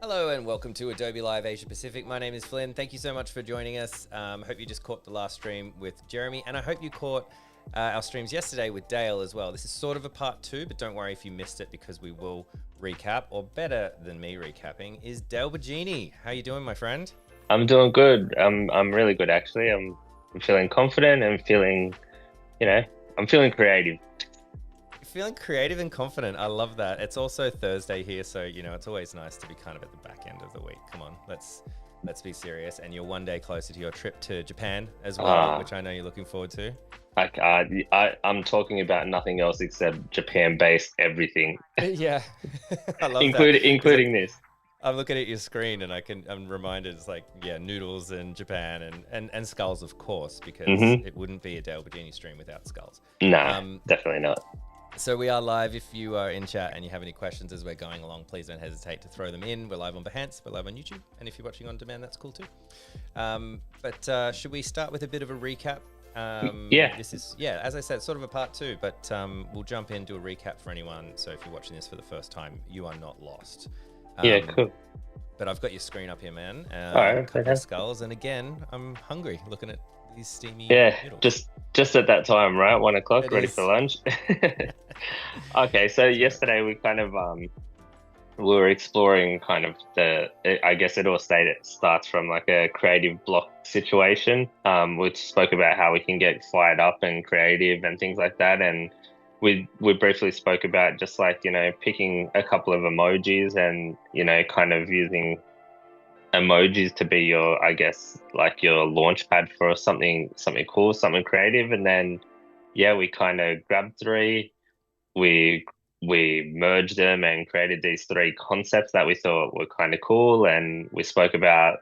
Hello and welcome to Adobe Live Asia Pacific. My name is Flynn. Thank you so much for joining us. Hope you just caught the last stream with Jeremy, and I hope you caught our streams yesterday with Dale as well. This is sort of a part two, but don't worry if you missed it because we will recap, or better than me recapping, is Dale Bigeni. How you doing, my friend? I'm doing good. I'm really good actually. I'm feeling confident and feeling, you know, I'm feeling creative. Feeling creative and confident. I love that. It's also Thursday here, so it's always nice to be kind of at the back end of the week. Come on, let's be serious. And you're one day closer to your trip to Japan as well, which I know you're looking forward to. I'm talking about nothing else except Japan-based everything, Yeah, I love including this. I'm looking at your screen and I'm reminded it's like, yeah, noodles in Japan and skulls, of course, because it wouldn't be a Dale Bigeni stream without skulls. Nah, definitely not. So we are live. If you are in chat and you have any questions as we're going along, please don't hesitate to throw them in. We're live on Behance, we're live on YouTube, and if you're watching on demand, that's cool too. But should we start with a bit of a recap? Yeah. This is, as I said, sort of a part two, but we'll jump in, do a recap for anyone. So if you're watching this for the first time, you are not lost. Yeah, cool. But I've got your screen up here, man. All right, a couple of skulls, and again, I'm hungry looking at these steamy noodles. Just at that time, right? 1 o'clock, ready for lunch. Okay, so yesterday we kind of we were exploring kind of I guess it all starts from like a creative block situation. Which spoke about how we can get fired up and creative and things like that, and we briefly spoke about just like, picking a couple of emojis and, kind of using emojis to be your, I guess, like your launch pad for something cool, something creative. And then, we kind of grabbed three, we merged them and created these three concepts that we thought were kind of cool. And we spoke about,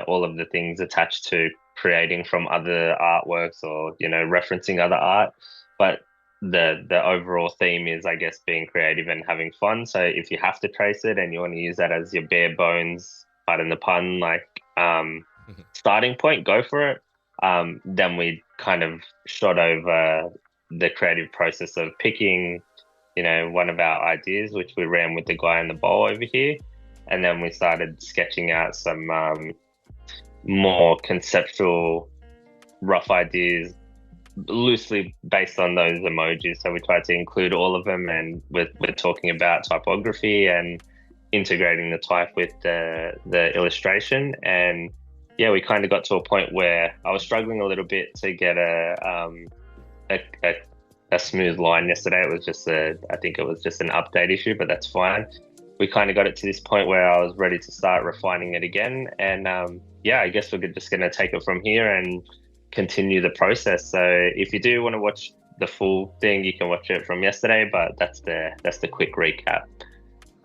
all of the things attached to creating from other artworks or, referencing other art. But the overall theme is, I guess, being creative and having fun. So if you have to trace it and you want to use that as your bare bones, pardon the pun, like starting point, go for it. Then we kind of shot over the creative process of picking, one of our ideas, which we ran with the guy in the bowl over here. And then we started sketching out some more conceptual, rough ideas, loosely based on those emojis. So we tried to include all of them, and we're talking about typography and integrating the type with the illustration. And we kind of got to a point where I was struggling a little bit to get a smooth line yesterday. It was just I think it was just an update issue, but that's fine. We kind of got it to this point where I was ready to start refining it again. And I guess we're just going to take it from here and continue the process. So if you do want to watch the full thing, you can watch it from yesterday, but that's the quick recap.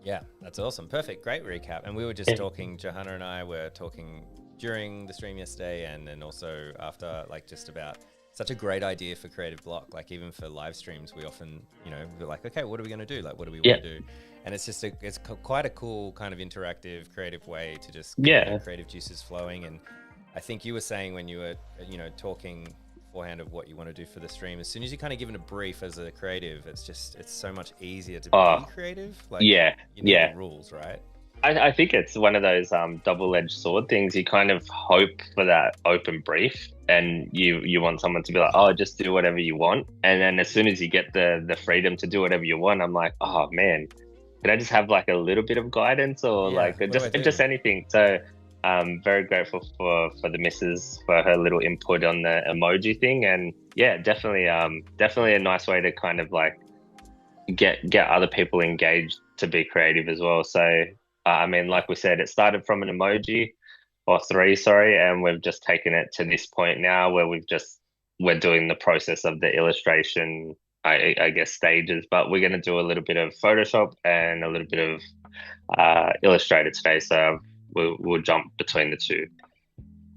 Yeah, that's awesome. Perfect. Great recap. And we were just talking, Johanna and I were talking during the stream yesterday and then also after, like, just about such a great idea for creative block. Like, even for live streams, we often, we're like, okay, what are we going to do? Like, what do we want to do? And it's just it's quite a cool kind of interactive, creative way to just get creative juices flowing. And I think you were saying when you were, talking beforehand of what you want to do for the stream, as soon as you're kind of given a brief as a creative, it's so much easier to be creative. Like, you know the rules, right? I think it's one of those double-edged sword things. You kind of hope for that open brief, and you want someone to be like, oh, just do whatever you want. And then as soon as you get the freedom to do whatever you want, I'm like, oh man, can I just have like a little bit of guidance or just anything? So I'm very grateful for the missus for her little input on the emoji thing. And definitely a nice way to kind of like get other people engaged to be creative as well. So I mean, like we said, it started from an emoji or three, sorry, and we've just taken it to this point now where we're doing the process of the illustration, I guess, stages, but we're going to do a little bit of Photoshop and a little bit of Illustrator today. So we'll jump between the two.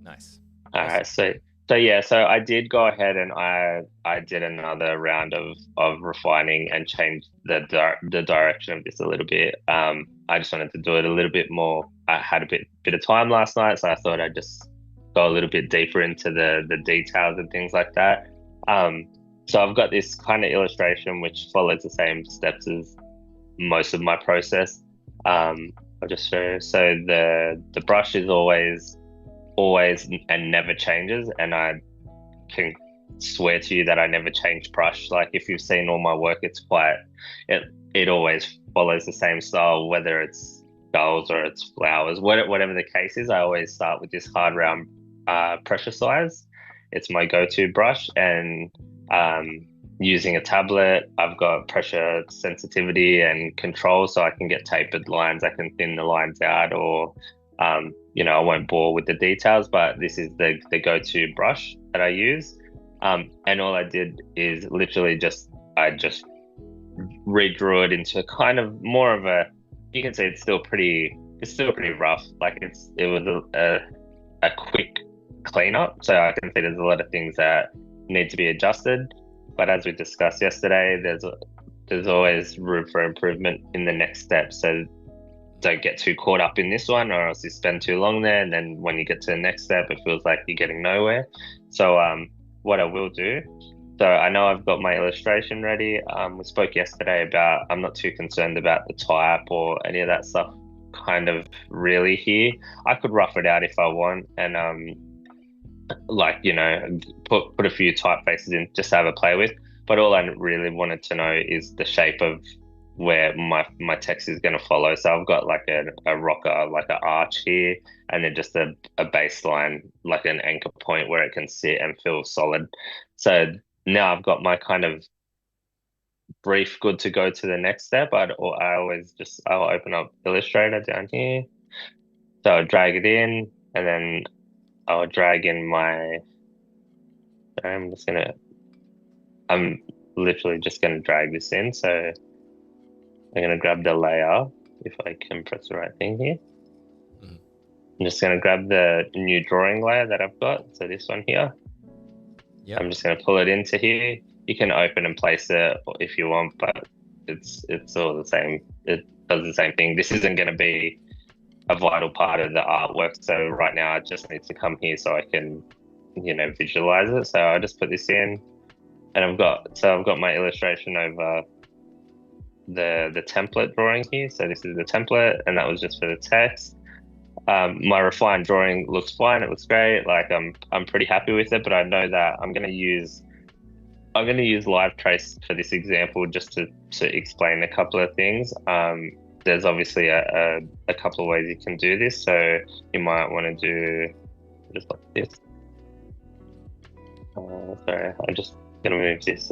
Nice. All right. So I did go ahead and I did another round of refining and change the direction of this a little bit. I just wanted to do it a little bit more. I had a bit of time last night, so I thought I'd just go a little bit deeper into the details and things like that. So I've got this kind of illustration which follows the same steps as most of my process. I'll just show you. So the brush is always and never changes, and I can swear to you that I never change brush. Like if you've seen all my work, it's quite it always follows the same style, whether it's gulls or it's flowers, whatever the case is. I always start with this hard round pressure size. It's my go-to brush, and using a tablet, I've got pressure sensitivity and control, so I can get tapered lines, I can thin the lines out, or I won't bore with the details, but this is the go-to brush that I use. And all I did is literally I just redrew it into kind of more of a, you can say it's still pretty rough. Like it was a quick cleanup. So I can see there's a lot of things that need to be adjusted. But as we discussed yesterday, there's always room for improvement in the next step. So don't get too caught up in this one, or else you spend too long there, and then when you get to the next step, it feels like you're getting nowhere. So what I will do, so I know I've got my illustration ready. We spoke yesterday about I'm not too concerned about the type or any of that stuff kind of really here. I could rough it out if I want, and put a few typefaces in just to have a play with. But all I really wanted to know is the shape of where my text is going to follow. So I've got like a rocker, like an arch here, and then just a baseline, like an anchor point where it can sit and feel solid. So now I've got my kind of brief good to go to the next step. I'll open up Illustrator down here. So I'll drag it in, and then I'll drag in I'm literally just gonna drag this in. So I'm gonna grab the layer, if I can press the right thing here. Mm-hmm. I'm just gonna grab the new drawing layer that I've got. So this one here. Yeah. I'm just gonna pull it into here. You can open and place it if you want, but it's all the same. It does the same thing. This isn't gonna be a vital part of the artwork. So right now I just need to come here so I can, visualize it. So I just put this in, and I've got my illustration over the template drawing here. So this is the template, and that was just for the text. My refined drawing looks fine. It looks great. Like I'm pretty happy with it, but I know that I'm going to use Live Trace for this example just to explain a couple of things. There's obviously a couple of ways you can do this. So you might want to do just like this. Sorry, I'm just going to move this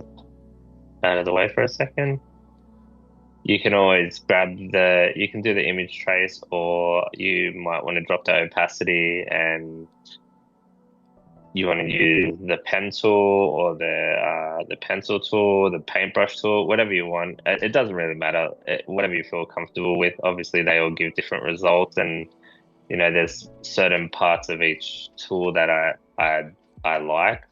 out of the way for a second. You can always you can do the image trace, or you might want to drop the opacity, and you want to use the pen tool or the pencil tool, the paintbrush tool, whatever you want. It doesn't really matter. Whatever you feel comfortable with. Obviously, they all give different results, and there's certain parts of each tool that I like.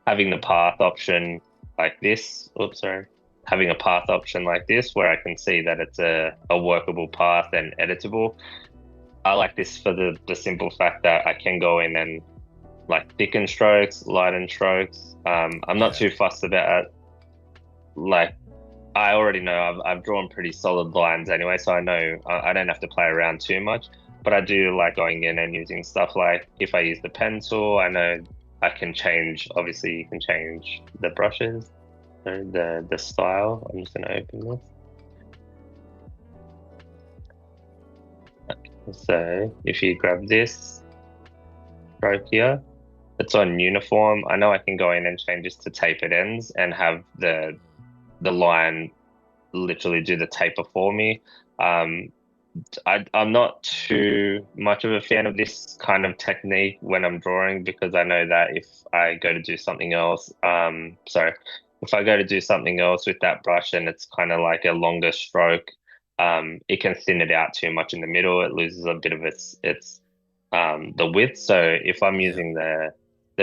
Having the path option like this. Oops, sorry. Having a path option like this, where I can see that it's a workable path and editable. I like this for the simple fact that I can go in and like thicken strokes, lighten strokes. I'm not too fussed about it. Like, I already know I've drawn pretty solid lines anyway, so I know I don't have to play around too much. But I do like going in and using stuff like, if I use the pen tool, I know I can change. Obviously, you can change the brushes, the style. I'm just going to open this. Okay, so if you grab this stroke here, it's on uniform. I know I can go in and change this to tapered ends and have the line literally do the taper for me. I'm not too much of a fan of this kind of technique when I'm drawing, because I know that if I go to do something else, if I go to do something else with that brush and it's kind of like a longer stroke, it can thin it out too much in the middle. It loses a bit of its the width. So if I'm using the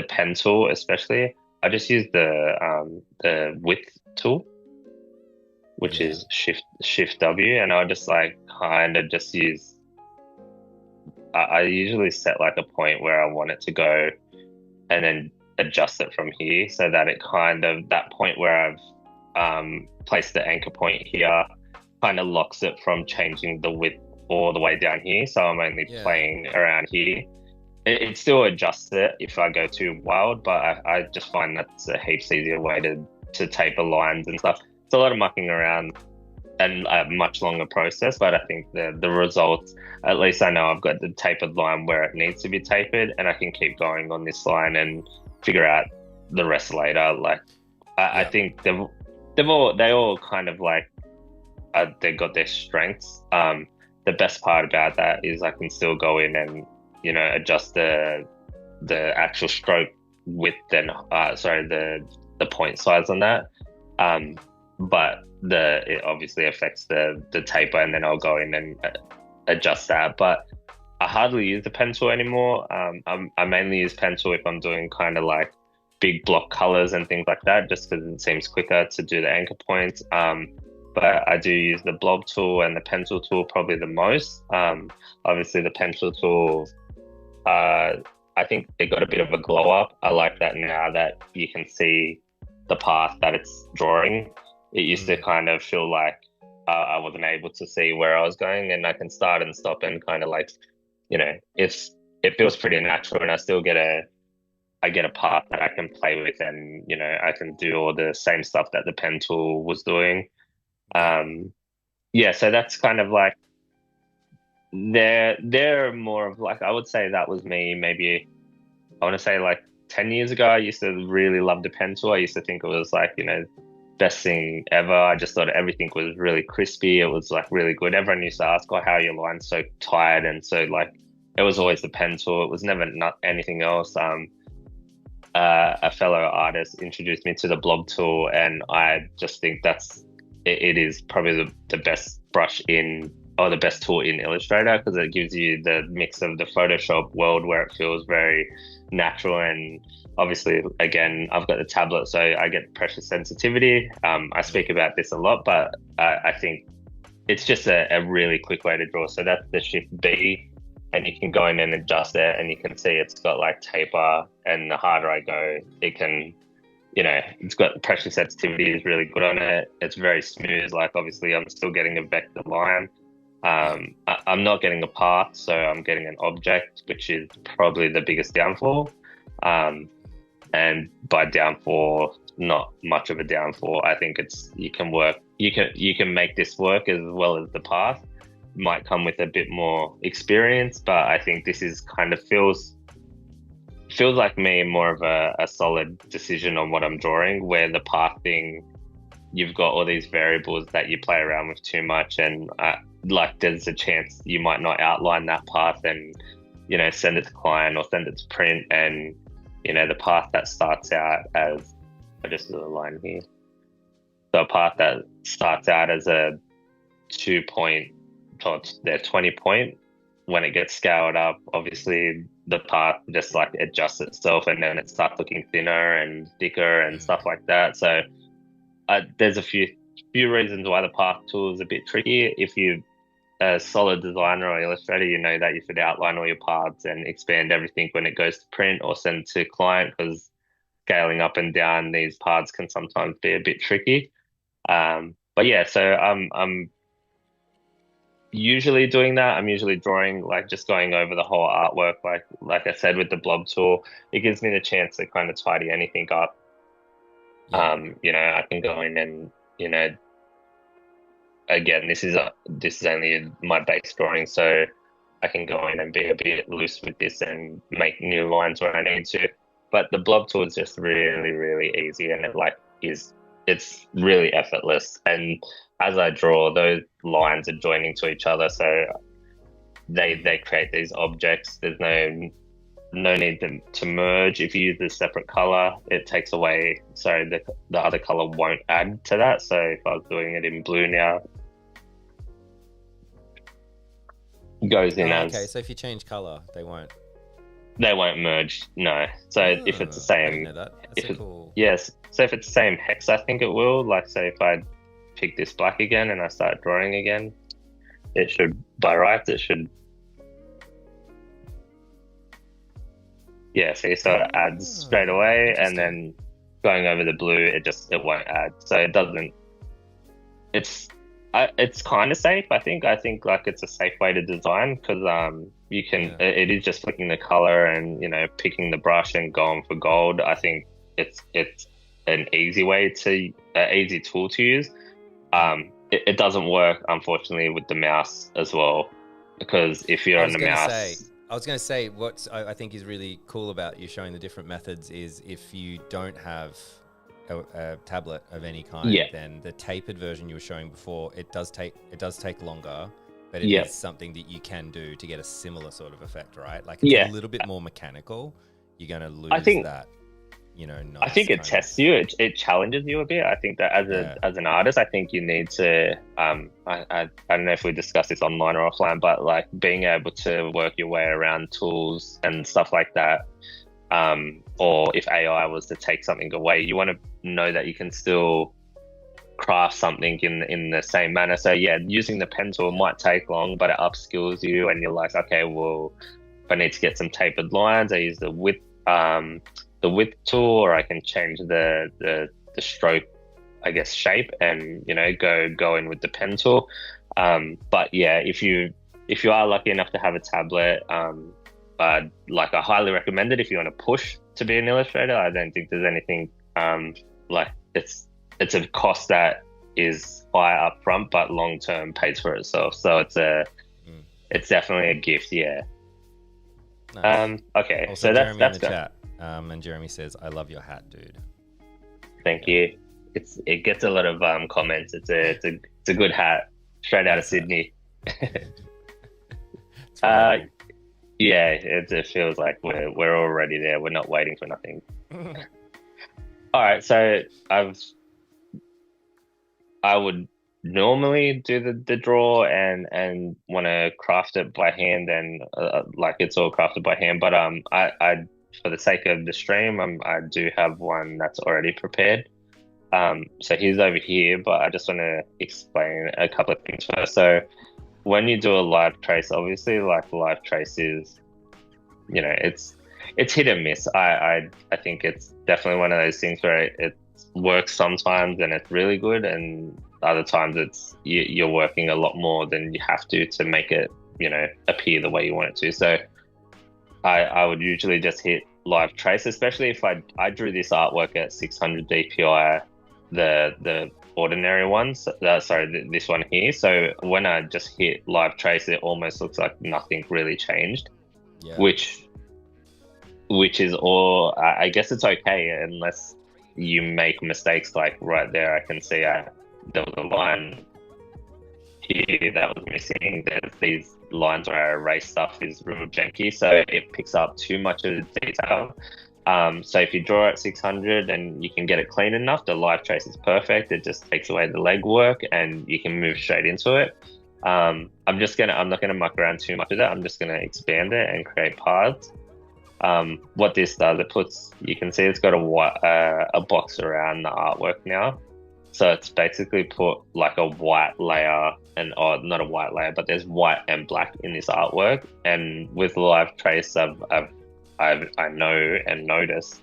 pen tool, especially, I just use the width tool, which is shift W, and I'll just like kind of just use, I usually set like a point where I want it to go, and then adjust it from here, so that it kind of, that point where I've placed the anchor point here kind of locks it from changing the width all the way down here, so I'm only Yeah. playing around here. It still adjusts it if I go too wild, but I just find that's a heaps easier way to taper lines and stuff. It's a lot of mucking around and a much longer process, but I think the results, at least I know I've got the tapered line where it needs to be tapered, and I can keep going on this line and figure out the rest later. Like I think they all kind of like they got their strengths. The best part about that is I can still go in and adjust the actual stroke width and the point size on that. But it obviously affects the taper, and then I'll go in and adjust that. But I hardly use the pen tool anymore. I mainly use pen tool if I'm doing kind of like big block colors and things like that, just because it seems quicker to do the anchor points. But I do use the blob tool and the pencil tool probably the most. Obviously the pencil tool, I think it got a bit of a glow up. I like that now that you can see the path that it's drawing. It used to kind of feel like I wasn't able to see where I was going, and I can start and stop and kind of like, it feels pretty natural, and I still get a path that I can play with, and I can do all the same stuff that the pen tool was doing. So that's kind of like they're more of like, I would say that was me maybe, I want to say like 10 years ago. I used to really love the pen tool. I used to think it was like, best thing ever. I just thought everything was really crispy. It was like really good. Everyone used to ask, oh, how are your lines so tight? And so like, it was always the pen tool. It was never not anything else. A fellow artist introduced me to the blob tool, and I just think it is probably the best brush or the best tool in Illustrator, because it gives you the mix of the Photoshop world where it feels very natural. And obviously, again, I've got the tablet, so I get pressure sensitivity. I speak about this a lot, but I think it's just a really quick way to draw. So that's the Shift B, and you can go in and adjust it, and you can see it's got like taper, and the harder I go, it can, it's got pressure sensitivity is really good on it. It's very smooth. Like obviously I'm still getting a vector line. I'm not getting a path, so I'm getting an object, which is probably the biggest downfall. And by downfall, not much of a downfall. I think you can make this work as well as the path. Might come with a bit more experience, but I think this is kind of feels like me more of a solid decision on what I'm drawing, where the path thing, you've got all these variables that you play around with too much, and like there's a chance you might not outline that path and send it to client or send it to print, and the path that starts out as, I just do a line here, so a path that starts out as a 2-point or their 20-point, when it gets scaled up, obviously the path just like adjusts itself, and then it starts looking thinner and thicker and stuff like that. So there's a few reasons why the path tool is a bit tricky. If you're a solid designer or illustrator, you know that you should outline all your paths and expand everything when it goes to print or send to client, because scaling up and down these paths can sometimes be a bit tricky. But yeah, so I'm usually doing that. I'm usually drawing, like just going over the whole artwork. Like I said, with the blob tool, it gives me the chance to kind of tidy anything up. I can go in and, again, this is only my base drawing, so I can go in and be a bit loose with this and make new lines where I need to. But the blob tool is just really, really easy, and it's really effortless. And as I draw, those lines are joining to each other, so they create these objects. There's no need to merge. If you use a separate color, it takes away, so the other color won't add to that. So if I was doing it in blue now, it goes in as... Okay, so if you change color, they won't merge, no. So if it's the same... I didn't know that. That's cool. Yes, so if it's the same hex, I think it will. Like, say if I pick this black again and I start drawing again, it should, by rights, it should... Yeah, see, so it adds straight away, and then going over the blue, it won't add. So it doesn't... It's kind of safe. I think like it's a safe way to design because you can Yeah. it is just flicking the color and picking the brush and going for gold. I think it's an easy way to easy tool to use. It doesn't work unfortunately with the mouse as well because if you're I on was the going to say, mouse, what I think is really cool about you showing the different methods is if you don't have a tablet of any kind, yeah, then the tapered version you were showing before, it does take longer, but it yeah, is something that you can do to get a similar sort of effect, right? Like it's a yeah. little bit more mechanical. You're going to I lose think that, I nice think it kind of, tests you. It challenges you a bit. I think that yeah, as an artist, I think you need to. I don't know if we discussed this online or offline, but like being able to work your way around tools and stuff like that. Or if AI was to take something away, you want to know that you can still craft something in the same manner. So yeah, using the pen tool yeah, might take long, but it upskills you, and you're like, okay, well, if I need to get some tapered lines, I use the width tool, or I can change the stroke, I guess, shape, and go in with the pen tool. But yeah, if you are lucky enough to have a tablet, like I highly recommend it if you want to push to be an illustrator. I don't think there's anything like it's a cost that is high up front, but long term pays for itself. So mm, it's definitely a gift. Yeah. nice. Okay. Also, So Jeremy in that's the good. chat, and Jeremy says, "I love your hat, dude." Thank Yeah, you. It gets a lot of comments. It's a good hat, straight out of nice hat. Sydney. It's Uh, relatable. yeah, it feels like we're already there. We're not waiting for nothing. All right, so I would normally do the draw and want to craft it by hand, and like it's all crafted by hand. But I for the sake of the stream, I do have one that's already prepared. So he's over here, but I just want to explain a couple of things first. So when you do a live trace, obviously, like live trace is, it's hit and miss. I think it's definitely one of those things where it works sometimes and it's really good, and other times you're working a lot more than you have to make it, appear the way you want it to. So I would usually just hit live trace, especially if I drew this artwork at 600 DPI, the ordinary ones. Sorry, this one here. So when I just hit live trace, it almost looks like nothing really changed, Yeah, which which is all. I guess it's okay unless you make mistakes. Like right there, I can see there was a line here that was missing. There's these lines where I erase stuff is real janky, so it picks up too much of the detail. So if you draw at 600 and you can get it clean enough, the live trace is perfect. It just takes away the legwork and you can move straight into it. I'm not gonna muck around too much with it. I'm just gonna expand it and create paths. What this does, you can see it's got a box around the artwork now. So it's basically put like a white layer or not a white layer, but there's white and black in this artwork. And with live trace, I know and notice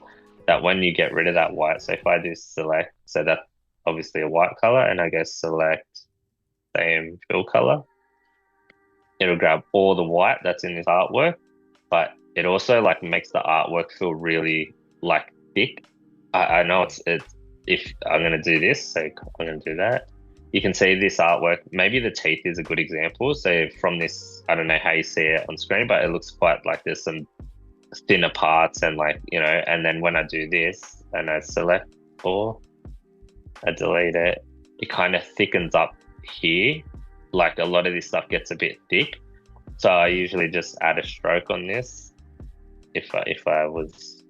that when you get rid of that white, so if I do select, so that's obviously a white color, and I go select same fill color, it'll grab all the white that's in this artwork, but it also like makes the artwork feel really like thick. I know it's if I'm gonna do this, so I'm gonna do that. You can see this artwork. Maybe the teeth is a good example. So from this, I don't know how you see it on screen, but it looks quite like there's some thinner parts and like, and then when I do this and I select all, I delete it, it kind of thickens up here. Like a lot of this stuff gets a bit thick. So I usually just add a stroke on this. If I was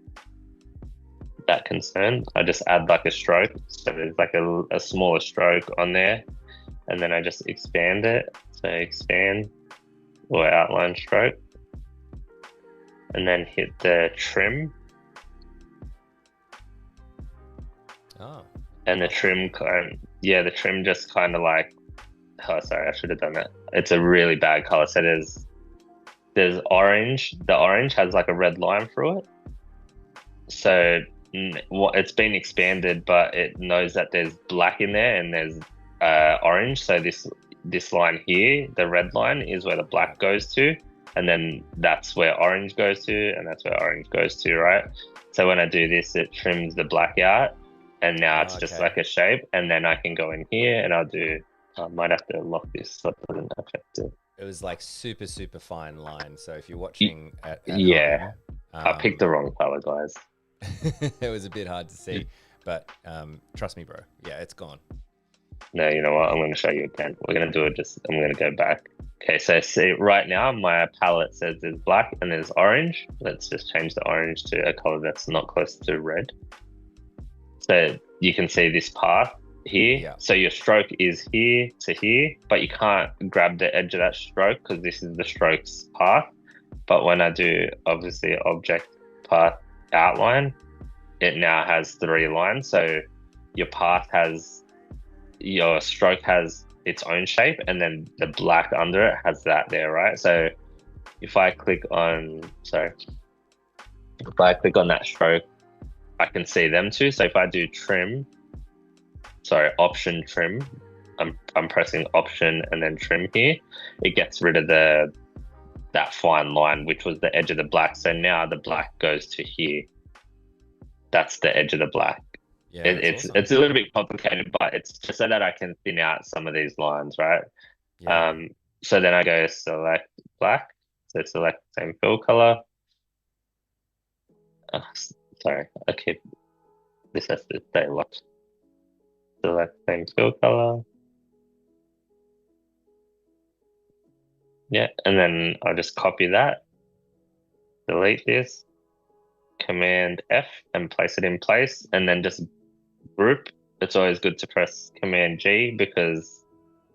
that concerned, I just add like a stroke. So there's like a smaller stroke on there, and then I just expand it. So expand or outline stroke, and then hit the trim. oh, And the trim the trim just kind of like, oh, sorry, I should have done that. It's a really bad color. So there's orange. The orange has like a red line through it. So it's been expanded, but it knows that there's black in there and there's orange. So this line here, the red line, is where the black goes to, and then that's where orange goes to, and that's where orange goes to, right? So when I do this, it trims the black out, and now it's just like a shape. And then I can go in here and I'll do, I might have to lock this so it doesn't affect it. It was like super, super fine line. So if you're watching at yeah, home, I picked the wrong color, guys. It was a bit hard to see, but trust me, bro. Yeah, it's gone. No, you know what? I'm going to show you again. We're going to do it I'm going to go back. Okay, so see right now my palette says there's black and there's orange. Let's just change the orange to a color that's not close to red. So you can see this path here. Yeah. So your stroke is here to here, but you can't grab the edge of that stroke because this is the stroke's path. But when I do obviously object path outline, it now has 3 lines. So your stroke has its own shape, and then the black under it has that there, right? So if I click on that stroke, I can see them too. So if I do option trim, I'm pressing option and then trim here, it gets rid of that fine line, which was the edge of the black. So now the black goes to here. That's the edge of the black. Yeah, it's a little bit complicated, but it's just so that I can thin out some of these lines, right? Yeah. So then I go select black. So select same fill color. Sorry, this has to stay locked. Select same fill color. Yeah, and then I'll just copy that, delete this, Command F and place it in place, and then just group. It's always good to press Command G because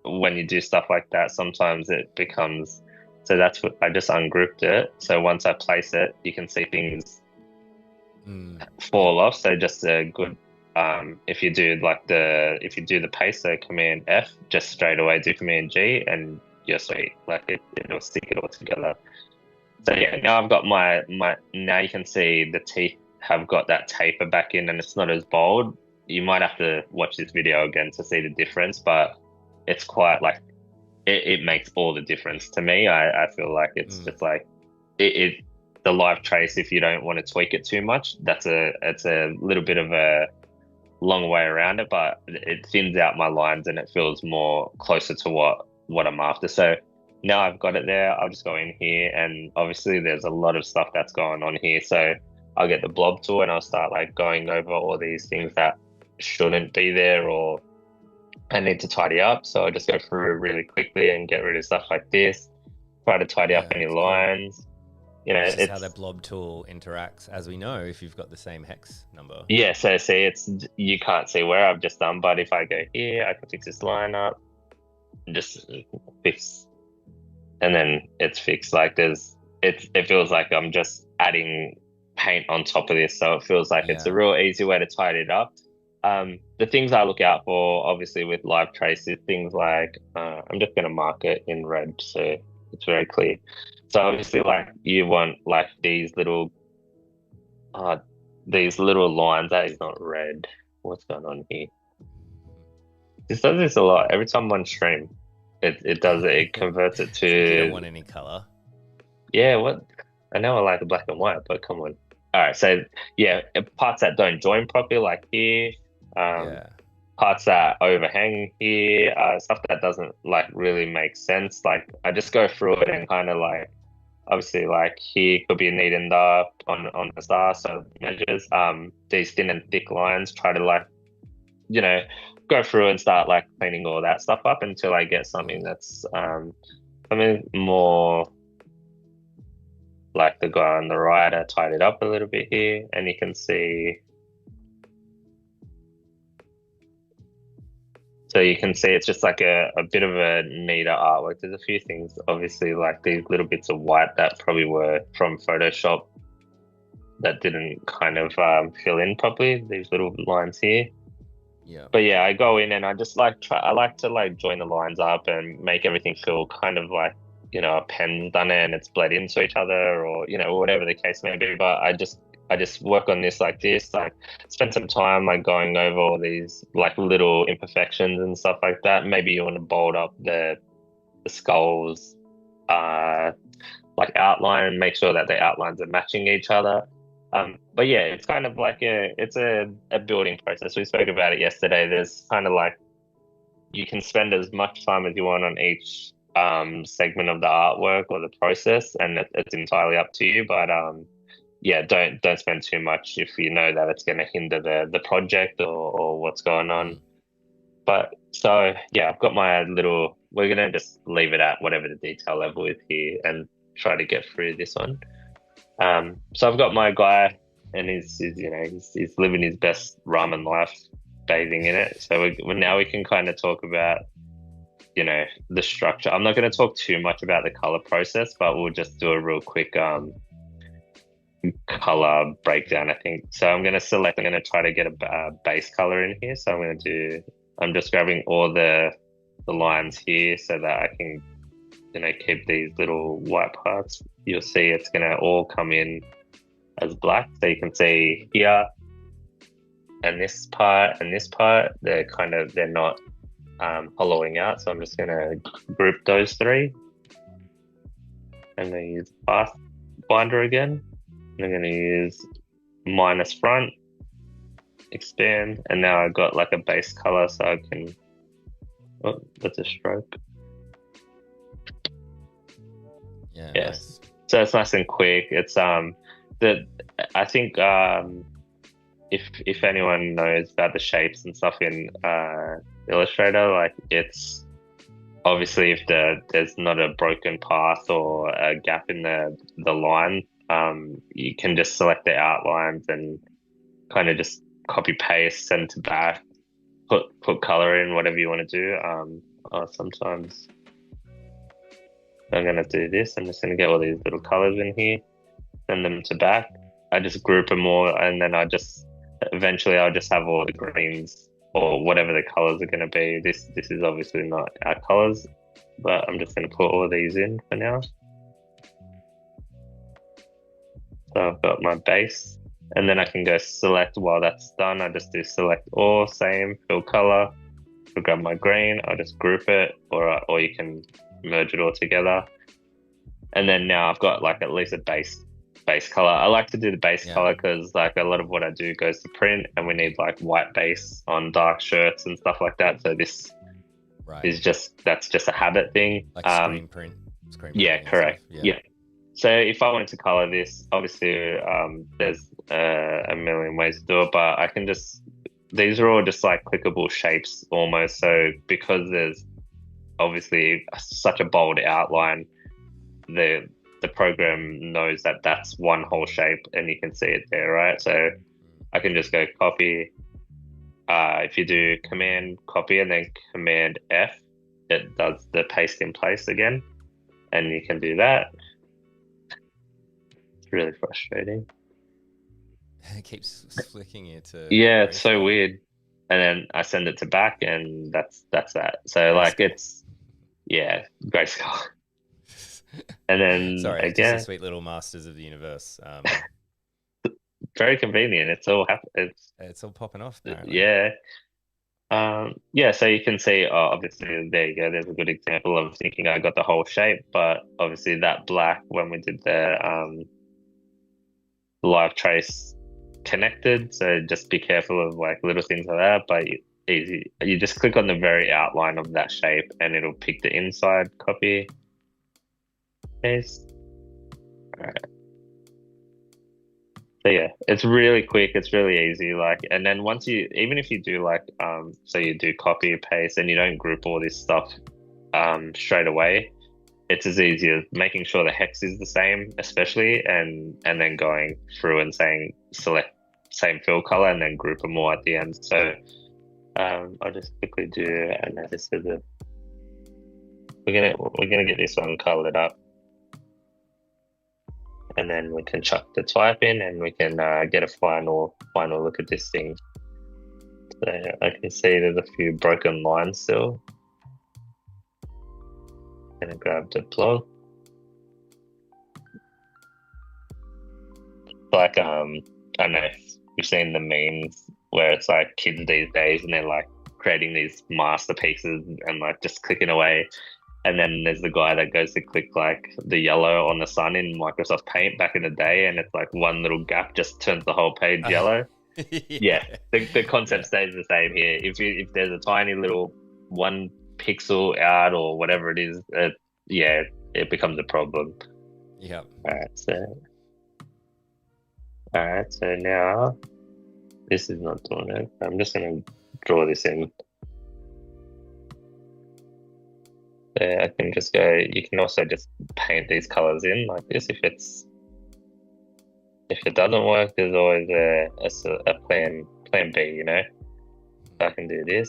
when you do stuff like that, sometimes it becomes, so that's what I just ungrouped it. So once I place it, you can see things fall off. So just a good, if you do the paste, so Command F, just straight away do Command G and you're sweet. Like it'll stick it all together. So yeah, now I've got now you can see the teeth have got that taper back in and it's not as bold. You might have to watch this video again to see the difference, but it's quite like, it makes all the difference to me. I feel like it's just like, the live trace, if you don't want to tweak it too much, it's a little bit of a long way around it, but it thins out my lines and it feels more closer to what I'm after. So now I've got it there, I'll just go in here, and obviously there's a lot of stuff that's going on here. So I'll get the blob tool and I'll start like going over all these things that shouldn't be there or I need to tidy up. So I'll just go through really quickly and get rid of stuff like this, try to tidy up any lines. Cool. You know, it's how the blob tool interacts, as we know, if you've got the same hex number. Yeah, so see, you can't see where I've just done, but if I go here, I can fix this line up, just fix, and then it's fixed. Like it feels like I'm just adding paint on top of this, so it feels like it's a real easy way to tidy it up. The things I look out for, obviously, with live trace is things like, I'm just going to mark it in red so it's very clear. So obviously, like you want like these little lines. That is not red. What's going on here? This does this a lot. Every time on stream, it does it. It converts it to. You don't want any color. Yeah, what? I know I like the black and white, but come on. All right, so yeah, parts that don't join properly, like here. Parts that overhang here, stuff that doesn't like really make sense. Like I just go through it and kind of like, obviously like here could be a neatened up on the star, so measures, these thin and thick lines, try to like, you know, go through and start like cleaning all that stuff up until I get something that's something more like the guy on the right. I tied it up a little bit here and you can see. So you can see it's just like a bit of a neater artwork. There's a few things, obviously, like these little bits of white that probably were from Photoshop that didn't kind of fill in properly, these little lines here. Yeah. But yeah, I go in and I just like I like to like join the lines up and make everything feel kind of like, you know, a pen's done it and it's bled into each other, or, you know, whatever the case may be. But I just I just work on this like this, like spend some time like going over all these like little imperfections and stuff like that. Maybe you want to bold up the skulls, uh, like outline and make sure that the outlines are matching each other. But yeah, it's kind of like it's a building process. We spoke about it yesterday. There's kind of like you can spend as much time as you want on each segment of the artwork or the process, and it's entirely up to you. But yeah, don't spend too much if you know that it's going to hinder the project or what's going on. But so yeah, I've got my little. We're gonna just leave it at whatever the detail level is here and try to get through this one. So I've got my guy, and he's living his best ramen life, bathing in it. So now we can kind of talk about the structure. I'm not going to talk too much about the color process, but we'll just do a real quick color breakdown, I think. So I'm going to try to get a base color in here. So I'm just grabbing all the lines here so that I can keep these little white parts. You'll see it's going to all come in as black. So you can see here and this part, they're not hollowing out. So I'm just going to group those three. I'm going to use fast binder again. I'm going to use minus front, expand, and now I've got like a base color so I can, oh, that's a stroke. Yeah. Yes. Nice. So it's nice and quick. It's I think if anyone knows about the shapes and stuff in Illustrator, like it's obviously if there's not a broken path or a gap in the line, you can just select the outlines and kind of just copy paste, send to back, put color in, whatever you want to do. Sometimes I'm going to do this. I'm just going to get all these little colors in here, send them to back. I just group them all, and then eventually I'll just have all the greens or whatever the colors are going to be. This is obviously not our colors, but I'm just going to put all these in for now. So I've got my base, and then I can go select. While that's done, I just do select all, same, fill color. I'll grab my green, I'll just group it, or you can merge it all together. And then now I've got like at least a base color. I like to do the base color because like a lot of what I do goes to print, and we need like white base on dark shirts and stuff like that. So this is that's just a habit thing. Like screen print. Yeah, correct. Yeah. So if I wanted to color this, obviously there's a million ways to do it, but I can these are all just like clickable shapes almost. So because there's obviously such a bold outline, the program knows that that's one whole shape, and you can see it there, right? So I can just go copy. If you do Command copy and then Command F, it does the paste in place again, and you can do that. It's really frustrating. It keeps flicking you to. Yeah, it's so weird. And then I send it to back, and that's that. So like it's grayscale. And then sorry, again, just a sweet little Masters of the Universe. Very convenient. It's all it's all popping off now. Yeah. So you can see, obviously, there you go. There's a good example of thinking I got the whole shape, but obviously that black when we did the live trace connected. So just be careful of like little things like that. But easy, you just click on the very outline of that shape, and it'll pick the inside copy. Paste. All right. So yeah, it's really quick. It's really easy. Like, and then even if you do like, so you do copy paste and you don't group all this stuff, straight away, it's as easy as making sure the hex is the same, especially, and then going through and saying select same fill color and then group them all at the end. So, I'll just quickly do, and then this is we're gonna get this one colored up. And then we can chuck the type in, and we can get a final look at this thing. So I can see there's a few broken lines still. I'm gonna grab the blog. like I don't know if you've seen the memes where it's like kids these days and they're like creating these masterpieces and like just clicking away. And then there's the guy that goes to click like the yellow on the sun in Microsoft Paint back in the day, and it's like one little gap just turns the whole page yellow. Yeah, the concept stays the same here. If there's a tiny little 1 pixel out or whatever it is, it becomes a problem. Yep. All right, so now this is not doing it. I'm just gonna draw this in. There, I can just go. You can also just paint these colors in like this if it doesn't work. There's always a plan B, you know. I can do this.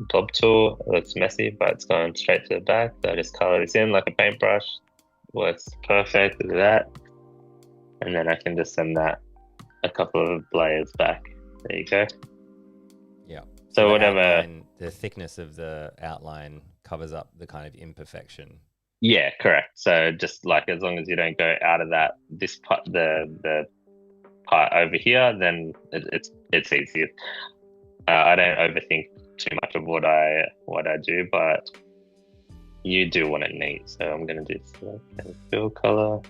Blob tool, it looks messy, but it's going straight to the back. So I just color this in like a paintbrush. Works perfect with that. And then I can just send that a couple of layers back. There you go. Yeah. So whatever. The thickness of the outline covers up the kind of imperfection. Yeah, correct. So just like as long as you don't go out of this part, the part over here, then it's easy. I don't overthink too much of what I do, but you do want it neat. So I'm gonna do select and fill color.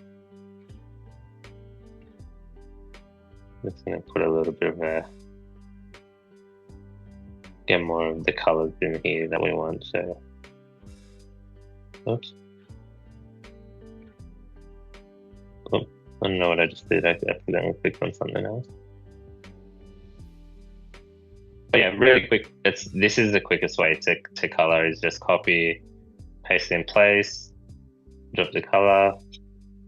Just gonna put a little bit of get more of the colors in here that we want. So, oops. Oh, I don't know what I just did. I accidentally clicked on something else. But yeah, really quick. This is the quickest way to color is just copy, paste in place, drop the color,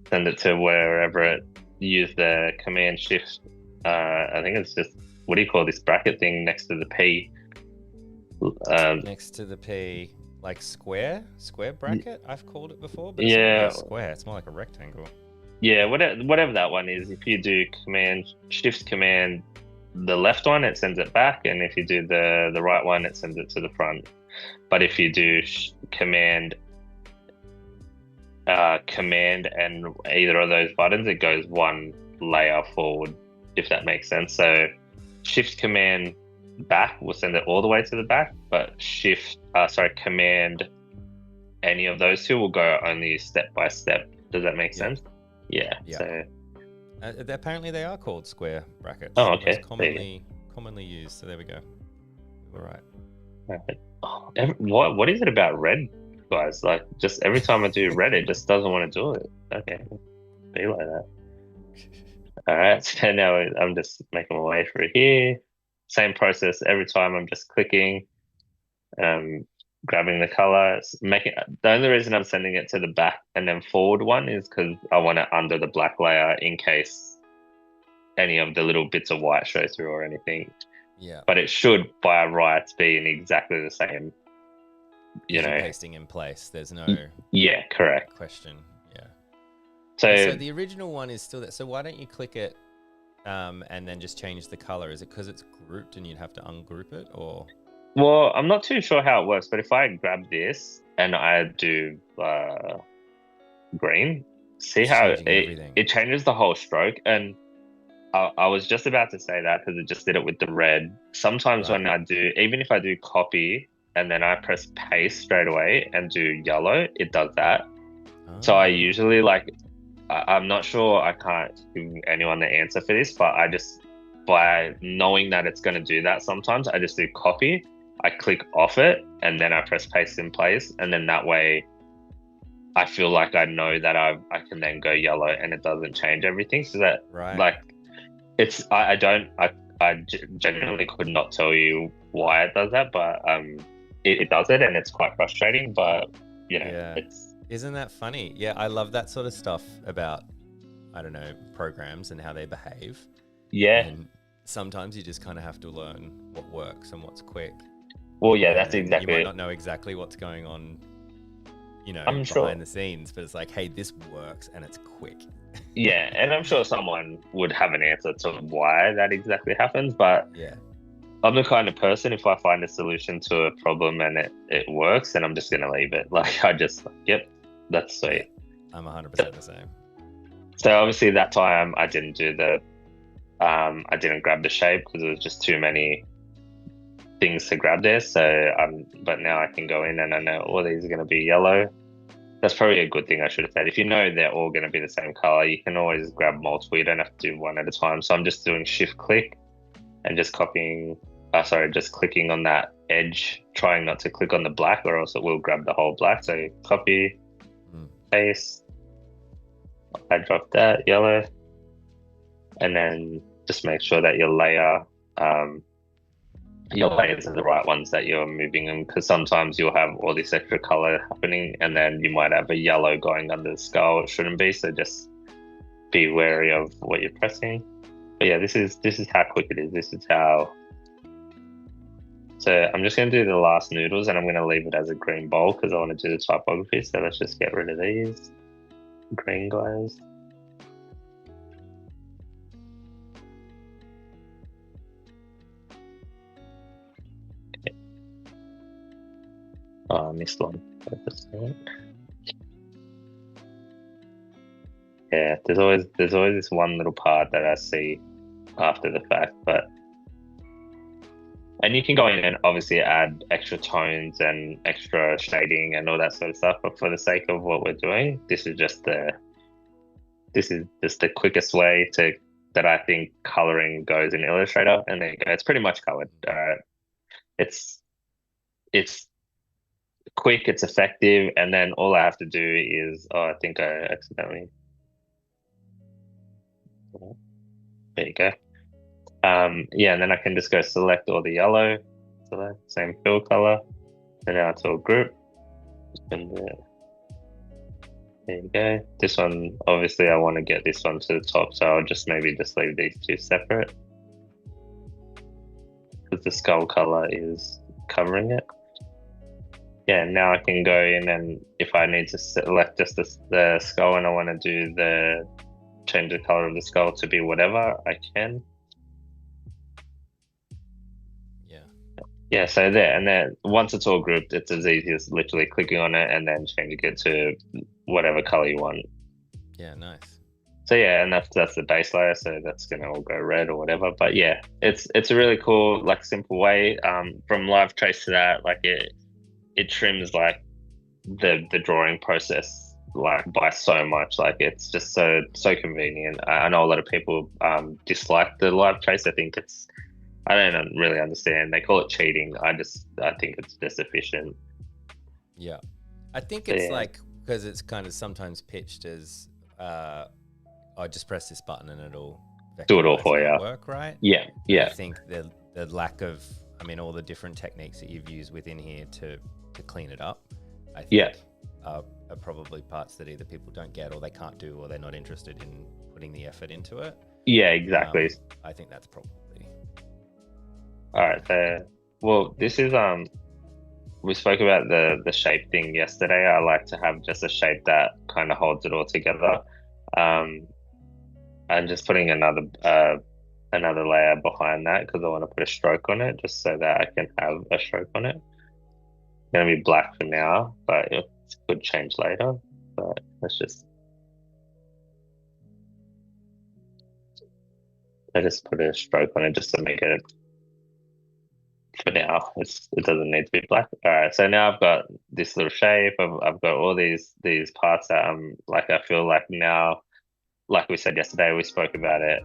send it to wherever it. Use the Command Shift. I think it's just what do you call this bracket thing next to the P? Next to the P, like square bracket. I've called it before, but it's not really a square. It's more like a rectangle. Yeah, whatever that one is. If you do Shift Command the left one, it sends it back, and if you do the right one, it sends it to the front. But if you do Command and either of those buttons, it goes one layer forward, if that makes sense. So Shift Command back will send it all the way to the back, but Command any of those two will go only step by step. Does that make sense? Yeah. So apparently they are called square brackets. Oh, okay. Commonly used. So there we go. All right. Oh, what is it about red, guys? Like, just every time I do red, it just doesn't want to do it. Okay, be like that. All right. So now I'm just making my way through here. Same process every time. I'm just clicking, grabbing the color, the only reason I'm sending it to the back and then forward one is because I want it under the black layer in case any of the little bits of white show through or anything. Yeah. But it should by rights be in exactly the same, you know. Pasting in place. There's no correct question. Yeah. So the original one is still there. So why don't you click it and then just change the color? Is it because it's grouped and you'd have to ungroup it, or? Well, I'm not too sure how it works, but if I grab this and I do green, see how it changes the whole stroke. And I was just about to say that because it just did it with the red. Sometimes when I do, even if I do copy and then I press paste straight away and do yellow, it does that. So I usually I'm not sure, I can't give anyone the answer for this, but I just, by knowing that it's going to do that, sometimes I just do copy, I click off it, and then I press paste in place. And then that way I feel like I know that I can then go yellow and it doesn't change everything. So that I genuinely could not tell you why it does that, but it does it, and it's quite frustrating, but you know, Isn't that funny? Yeah, I love that sort of stuff about, I don't know, programs and how they behave. Yeah. And sometimes you just kind of have to learn what works and what's quick. Well, yeah, that's exactly it. You it. might not know exactly what's going on, you know, I'm sure. behind the scenes, but it's like, hey, this works and it's quick. Yeah, and I'm sure someone would have an answer to why that exactly happens, but yeah, I'm the kind of person, if I find a solution to a problem and it works, then I'm just going to leave it. Like, I just, yep, that's sweet. I'm 100% the same. So obviously that time I didn't do I didn't grab the shape because there was just too many things to grab there. So but now I can go in and I know all these are going to be yellow. That's probably a good thing I should have said. If you know they're all going to be the same color, you can always grab multiple. You don't have to do one at a time. So I'm just doing shift click and just copying, just clicking on that edge, trying not to click on the black or else it will grab the whole black. So copy, paste, I drop that yellow, and then just make sure that your layers are the right ones that you're moving them, because sometimes you'll have all this extra color happening and then you might have a yellow going under the skull. It shouldn't be, so just be wary of what you're pressing. But yeah, this is how quick it is. This is how. So I'm just going to do the last noodles and I'm going to leave it as a green bowl because I want to do the typography. So let's just get rid of these green guys. Okay. Oh, I missed one. Yeah, there's always this one little part that I see after the fact, and you can go in and obviously add extra tones and extra shading and all that sort of stuff. But for the sake of what we're doing, this is just the quickest way that I think coloring goes in Illustrator. And there you go. It's pretty much colored. It's quick, it's effective, and then all I have to do is, I think I accidentally. There you go. Yeah, and then I can just go select all the yellow, select same fill color, and now it's all group. There you go. This one, obviously I want to get this one to the top, so I'll just maybe just leave these two separate because the skull color is covering it. Yeah, now I can go in and if I need to select just the skull and I want to do change the color of the skull to be whatever, I can. Yeah, so there, and then once it's all grouped, it's as easy as literally clicking on it and then changing it to whatever color you want. Yeah, nice. So yeah, and that's the base layer, so that's gonna all go red or whatever. But yeah, it's a really cool, like, simple way. From live trace to that, like it trims like the drawing process like by so much. Like it's just so convenient. I know a lot of people dislike the live trace. I don't really understand. They call it cheating. I think it's just efficient. Yeah. I think it's like, because it's kind of sometimes pitched as, just press this button and it'll do it all for you. Work, right? Yeah. Yeah. I think the lack of, all the different techniques that you've used within here to clean it up, I think are probably parts that either people don't get or they can't do or they're not interested in putting the effort into it. Yeah, exactly. I think that's probably. All right, so this is we spoke about the shape thing yesterday. I like to have just a shape that kind of holds it all together. I'm just putting another layer behind that because I want to put a stroke on it just so that I can have a stroke on it. It's gonna be black for now, but it could change later. But let's just put a stroke on it just to make it. For now, it doesn't need to be black. All right, so now I've got this little shape. I've got all these parts that I feel like now, like we said yesterday, we spoke about it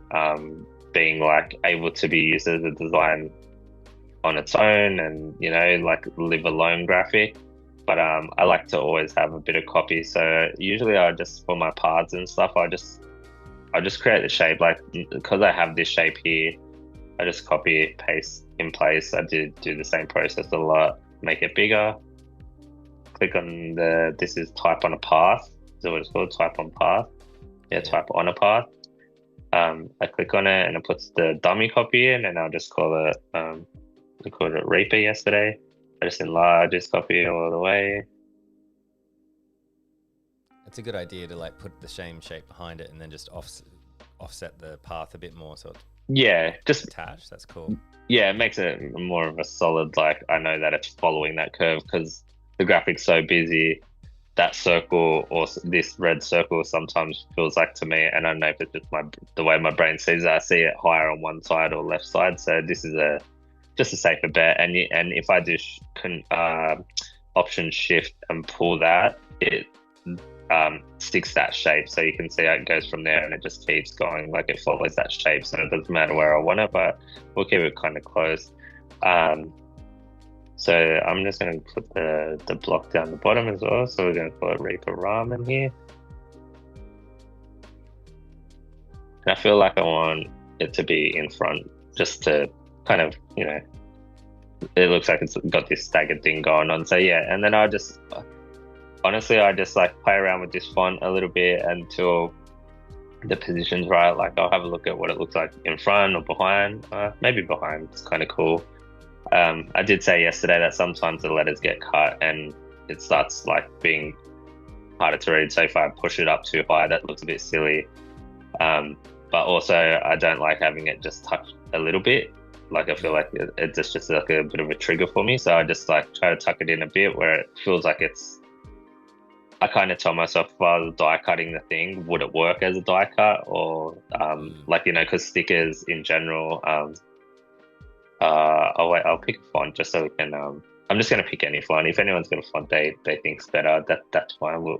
being like able to be used as a design on its own and like live alone graphic. But I like to always have a bit of copy. So usually I just, for my parts and stuff, I just create the shape, like because I have this shape here. I just copy, paste in place. I do the same process a lot, make it bigger. Click on this is type on a path. Is that what it's called? Type on path. Yeah, type on a path. I click on it and it puts the dummy copy in and I'll just call it, we called it Reaper yesterday. I just enlarge this copy all the way. It's a good idea to like put the same shape behind it and then just offset the path a bit more so just attached. That's cool. Yeah, it makes it more of a solid, like I know that it's following that curve because the graphic's so busy. that circle or this red circle sometimes feels like to me, and I don't know if it's just the way my brain sees it. I see it higher on one side or left side, so this is just a safer bet. And if I do option shift and pull that, it sticks that shape, so you can see how it goes from there, and it just keeps going, like it follows that shape, so it doesn't matter where I want it, but we'll keep it kind of close. So I'm just going to put the block down the bottom as well, so we're going to call it Reaper Ramen here. And I feel like I want it to be in front, just to kind of, you know, it looks like it's got this staggered thing going on. So yeah, and then honestly, I just like play around with this font a little bit until the position's right. Like I'll have a look at what it looks like in front or behind. Maybe behind, it's kind of cool. I did say yesterday that sometimes the letters get cut and it starts like being harder to read. So if I push it up too high, that looks a bit silly. But also I don't like having it just touch a little bit. Like I feel like it's just like a bit of a trigger for me. So I just like try to tuck it in a bit where it feels like I kind of tell myself, if I was die cutting the thing, would it work as a die cut? Or like, you know, because stickers in general, I'll pick a font just so we can, I'm just going to pick any font. If anyone's got a font they think's better, that's fine.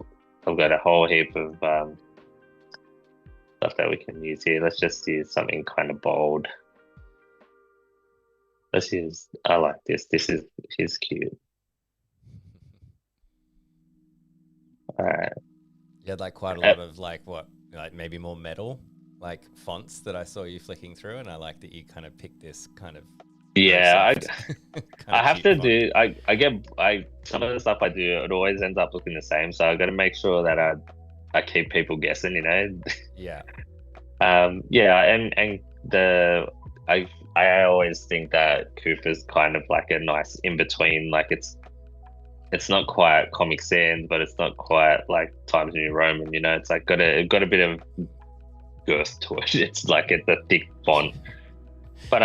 I've got a whole heap of stuff that we can use here. Let's just use something kind of bold. Let's use, I like this. He's cute. All right. You had like quite a lot of like maybe more metal like fonts that I saw you flicking through, and I like that you kind of picked this kind of I have to do some of the stuff I do, it always ends up looking the same, so I've got to make sure that I keep people guessing, you know. Yeah. And I always think that Cooper's kind of like a nice in between, like it's not quite Comic Sans, but it's not quite like Times New Roman, you know. It's like got a bit of girth to it. It's like it's a thick font. But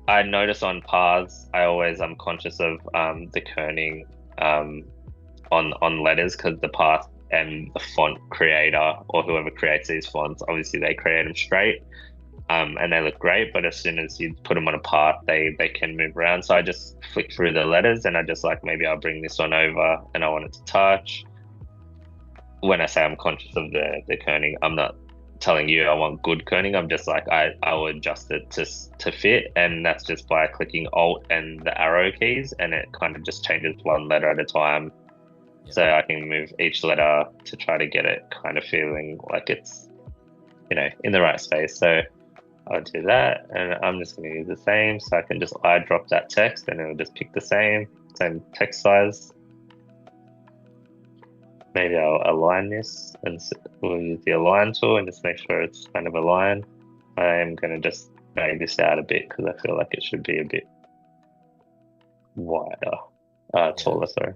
I notice on paths, I'm conscious of the kerning on letters, because the path and the font creator or whoever creates these fonts, obviously they create them straight, and they look great. But as soon as you put them on a path, they can move around. So I just flick through the letters, and I just like, maybe I'll bring this one over, and I want it to touch. When I say I'm conscious of the kerning, I'm not telling you I want good kerning. I'm just like, I will adjust it to fit, and that's just by clicking Alt and the arrow keys, and it kind of just changes one letter at a time. Yeah. So I can move each letter to try to get it kind of feeling like it's, you know, in the right space. So I'll do that, and I'm just going to use the same, so I can just drop that text, and it'll just pick the same text size. Maybe I'll align this, and we'll use the align tool and just make sure it's kind of aligned. I am going to just drag this out a bit because I feel like it should be a bit wider, taller, sorry.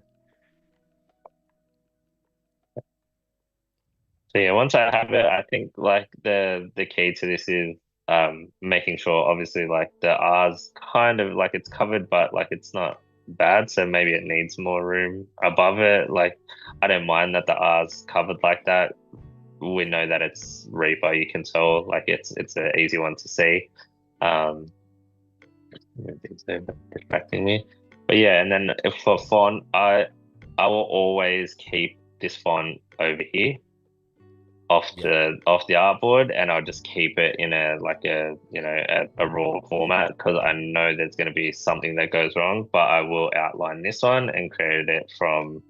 So yeah, once I have it, I think like the key to this is making sure, obviously, like the R's kind of like it's covered, but like it's not bad, so maybe it needs more room above it. Like I don't mind that the R's covered like that. We know that it's Reaper, you can tell, like it's an easy one to see. Things are distracting me, but yeah. And then for font, I will always keep this font over here off the artboard, and I'll just keep it in a raw format, because I know there's going to be something that goes wrong. But I will outline this one and create it from,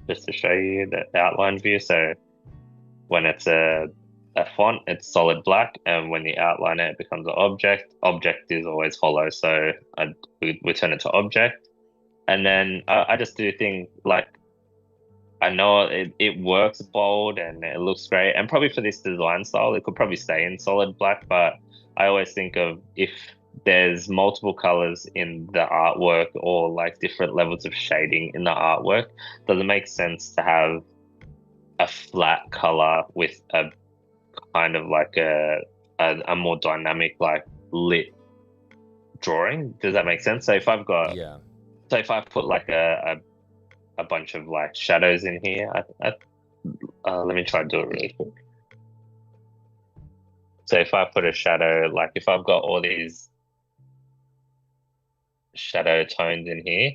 just to show you the outline view. So when it's a font, it's solid black, and when you outline it, it becomes an object. Object is always hollow, so we turn it to object. And then I just do things like, I know it works bold and it looks great, and probably for this design style it could probably stay in solid black, but I always think of, if there's multiple colors in the artwork, or like different levels of shading in the artwork, does it make sense to have a flat color with a kind of like a more dynamic, like lit drawing? Does that make sense? So if I've got, so if I put like a a bunch of like shadows in here. Let me try to do it really quick. So if I put a shadow, like if I've got all these shadow tones in here,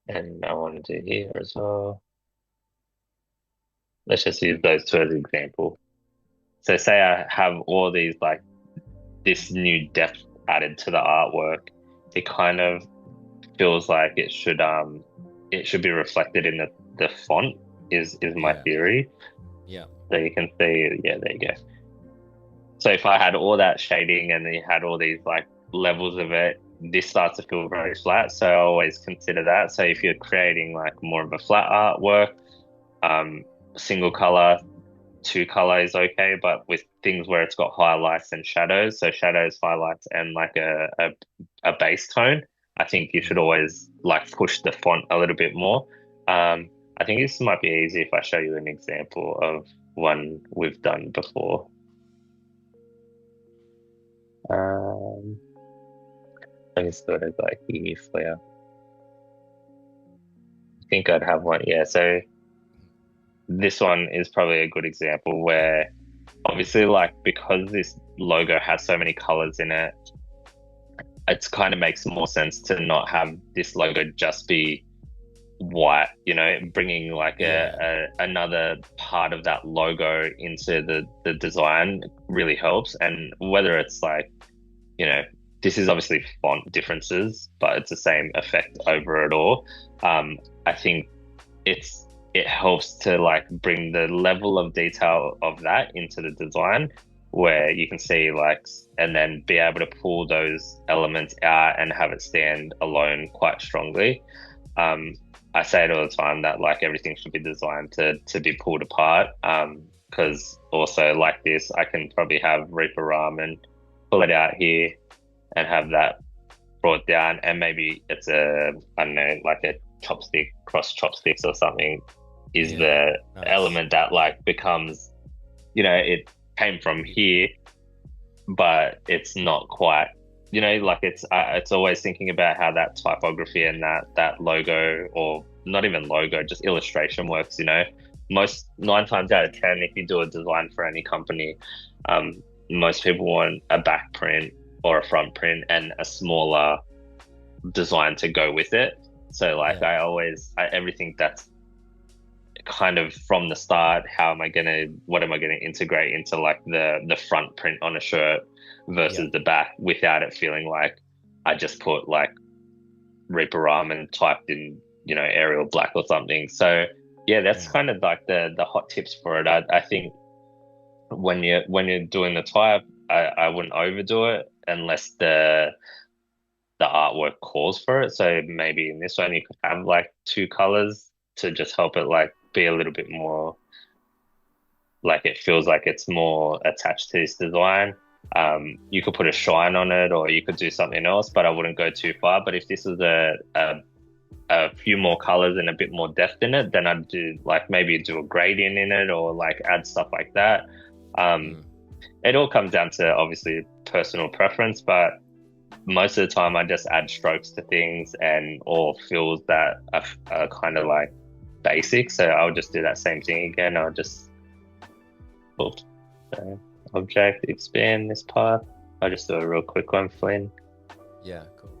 and I want to do here as well. Let's just use those two as an example. So say I have all these like this new depth added to the artwork, it kind of feels like it should be reflected in the font is my theory. Yeah. So you can see, yeah, there you go. So if I had all that shading and then you had all these like levels of it, this starts to feel very flat. So I always consider that. So if you're creating like more of a flat artwork, single color, two color is okay, but with things where it's got highlights and shadows, so shadows, highlights, and like a base tone, I think you should always like push the font a little bit more. I think this might be easy if I show you an example of one we've done before. Let me sort of like here for you. I think I'd have one. Yeah, so this one is probably a good example where obviously like because this logo has so many colors in it, it kind of makes more sense to not have this logo just be white, you know, bringing like another part of that logo into the design really helps. And whether it's like, you know, this is obviously font differences, but it's the same effect over it all. I think it helps to like bring the level of detail of that into the design where you can see like, and then be able to pull those elements out and have it stand alone quite strongly. I say it all the time that like everything should be designed to be pulled apart. Because also like this, I can probably have Reaper Ramen, pull it out here and have that brought down, and maybe it's I don't know, like a chopstick, cross chopsticks or something is the element that like becomes, you know, it came from here, but it's not quite, you know, like it's always thinking about how that typography and that logo, or not even logo, just illustration works, you know. Most 9 times out of 10, if you do a design for any company, most people want a back print or a front print and a smaller design to go with it. So like everything that's kind of from the start, what am I gonna integrate into like the front print on a shirt versus the back without it feeling like I just put like Reaper Ramen typed in, you know, Arial black or something. So yeah, that's kind of like the hot tips for it. I think when you're doing the type, I wouldn't overdo it unless the artwork calls for it. So maybe in this one you could have like 2 colors to just help it like be a little bit more like it feels like it's more attached to this design. You could put a shine on it, or you could do something else, but I wouldn't go too far. But if this was a few more colors and a bit more depth in it, then I'd do like maybe do a gradient in it, or like add stuff like that. It all comes down to obviously personal preference, but most of the time I just add strokes to things and or fills that are kind of like basic. So I'll just do that same thing again. I'll just object, expand this path. I'll just do a real quick one, Flynn. Yeah, cool.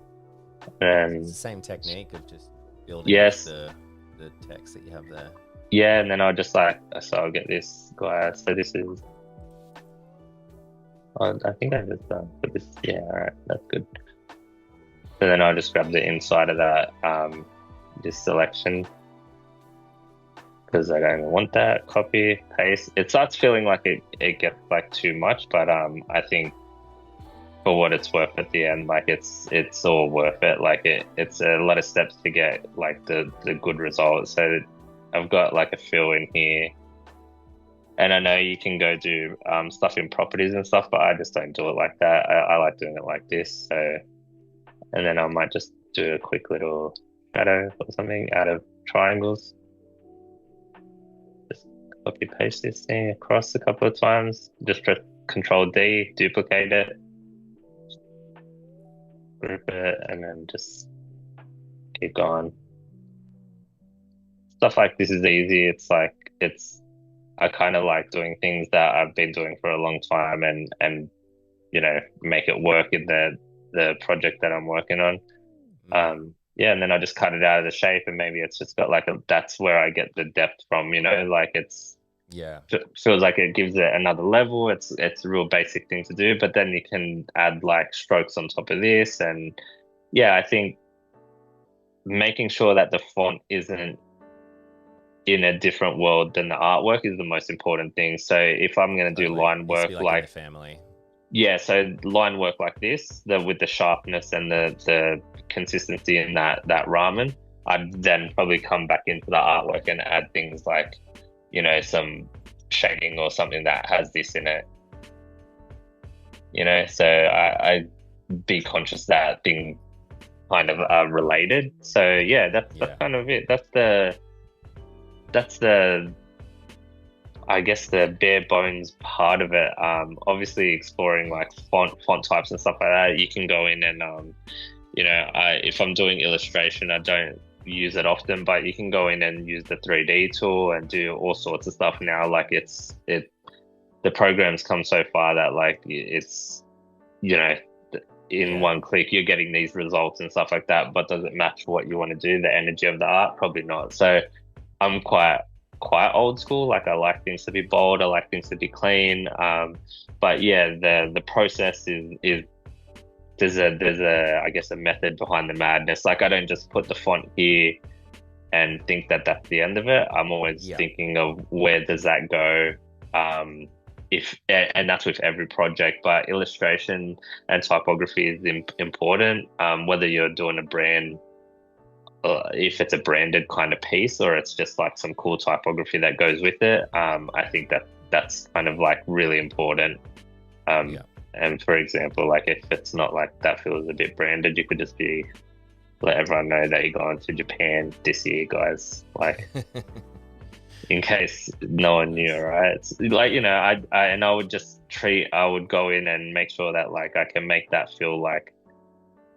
And it's the same technique of just building the text that you have there. Yeah, and then I'll just like, so I'll get this guy. So this is, I think I just done for this. Yeah, all right, that's good. So then I'll just grab the inside of that, this selection, because I don't even want that. Copy, paste. It starts feeling like it gets like too much, but I think for what it's worth at the end, like it's all worth it. Like it's a lot of steps to get like the good result. So I've got like a fill in here, and I know you can go do stuff in properties and stuff, but I just don't do it like that. I like doing it like this. So, and then I might just do a quick little shadow or something out of triangles. Just copy paste this thing across a couple of times. Just press Control D, duplicate it, group it, and then just keep going. Stuff like this is easy. It's like it's I kind of like doing things that I've been doing for a long time and make it work in the project that I'm working on. Yeah, and then I just cut it out of the shape, and maybe it's just got like that's where I get the depth from, like Yeah. feels like it gives it another level. It's a real basic thing to do, but then you can add like strokes on top of this, and yeah, I think making sure that the font isn't in a different world than the artwork is the most important thing. So if I'm going to do Totally. line Needs to work be like in the family. yeah, so line work like this, with the sharpness and the consistency in that ramen, I'd then probably come back into the artwork and add things like, some shading or something that has this in it. So I be conscious that being kind of related. So yeah, that's kind of it. That's the I guess the bare bones part of it. Obviously exploring like font types and stuff like that. You can go in and if I'm doing illustration, I don't use it often, but you can go in and use the 3D tool and do all sorts of stuff now. Like the program's come so far that like it's in one click you're getting these results and stuff like that. But does it match what you want to do? The energy of the art? Probably not. So I'm quite old school. Like I like things to be bold. I like things to be clean. But yeah, the process is there's a I guess a method behind the madness. Like I don't just put the font here and think that that's the end of it. I'm always thinking of where does that go. And that's with every project, but illustration and typography is important. Whether you're doing a brand, if it's a branded kind of piece or it's just like some cool typography that goes with it, I think that's kind of like really important. And for example, like if it's not like that feels a bit branded, you could just let everyone know that you're going to Japan this year, guys. Like in case no one knew, right? It's like, I would go in and make sure that like I can make that feel like,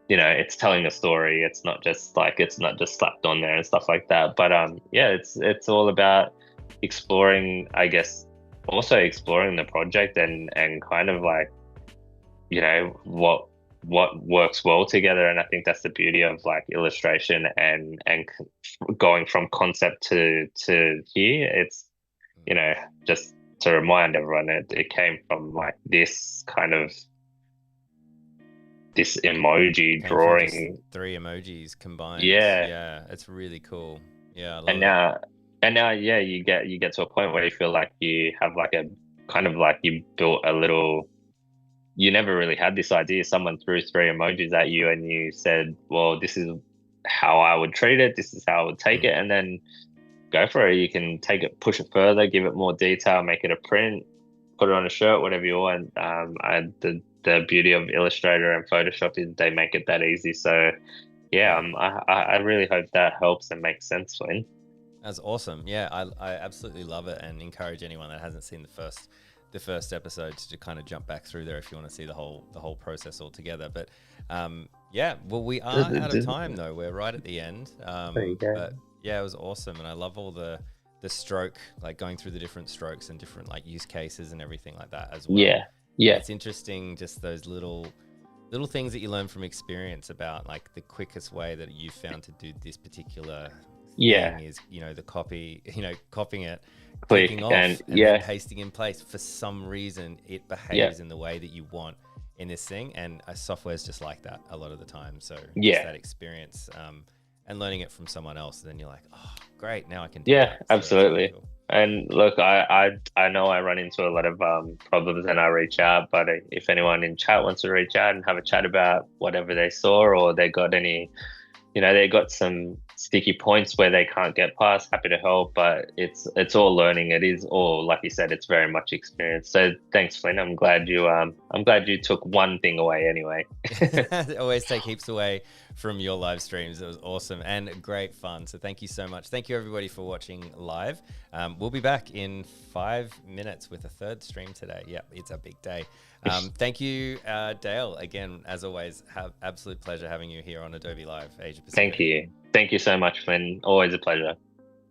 it's telling a story. It's not just slapped on there and stuff like that. But it's all about exploring, I guess, also exploring the project and kind of like, what works well together. And I think that's the beauty of like illustration and going from concept to here. It's, just to remind everyone, it came from like this kind of this emoji drawing, 3 emojis combined. Yeah, it's really cool. I love and now yeah, you get to a point where you feel like you have like a kind of like you built a little, you never really had this idea. Someone threw 3 emojis at you and you said, well, this is how I would treat it, this is how I would take it, and then go for it. You can take it, push it further, give it more detail, make it a print, put it on a shirt, whatever you want. The beauty of Illustrator and Photoshop is they make it that easy. So yeah, I really hope that helps and makes sense, Flynn. That's awesome. Yeah, I absolutely love it and encourage anyone that hasn't seen the first episode to kind of jump back through there if you want to see the whole process all together. But well, we are out of time though. We're right at the end. But yeah, it was awesome, and I love all the stroke, like going through the different strokes and different like use cases and everything like that as well. Yeah, it's interesting, just those little things that you learn from experience about like the quickest way that you found to do this particular thing is, the copy, copying it, clicking off, and then pasting in place. For some reason, it behaves in the way that you want in this thing, and software is just like that a lot of the time. So just that experience and learning it from someone else, then you're like, oh, great, now I can do that. So absolutely. really cool. And look, I know I run into a lot of problems and I reach out, but if anyone in chat wants to reach out and have a chat about whatever they saw, or they got any, they got some sticky points where they can't get past, happy to help. But it's all learning. It is all, like you said, it's very much experience. So thanks, Flynn. I'm glad you took one thing away anyway. Always take heaps away from your live streams. It was awesome and great fun. So thank you so much. Thank you everybody for watching live. We'll be back in 5 minutes with a third stream today. Yep, it's a big day. Thank you, Dale. Again, as always, have absolute pleasure having you here on Adobe Live Asia Pacific. Thank you. Thank you so much, Flynn. Always a pleasure.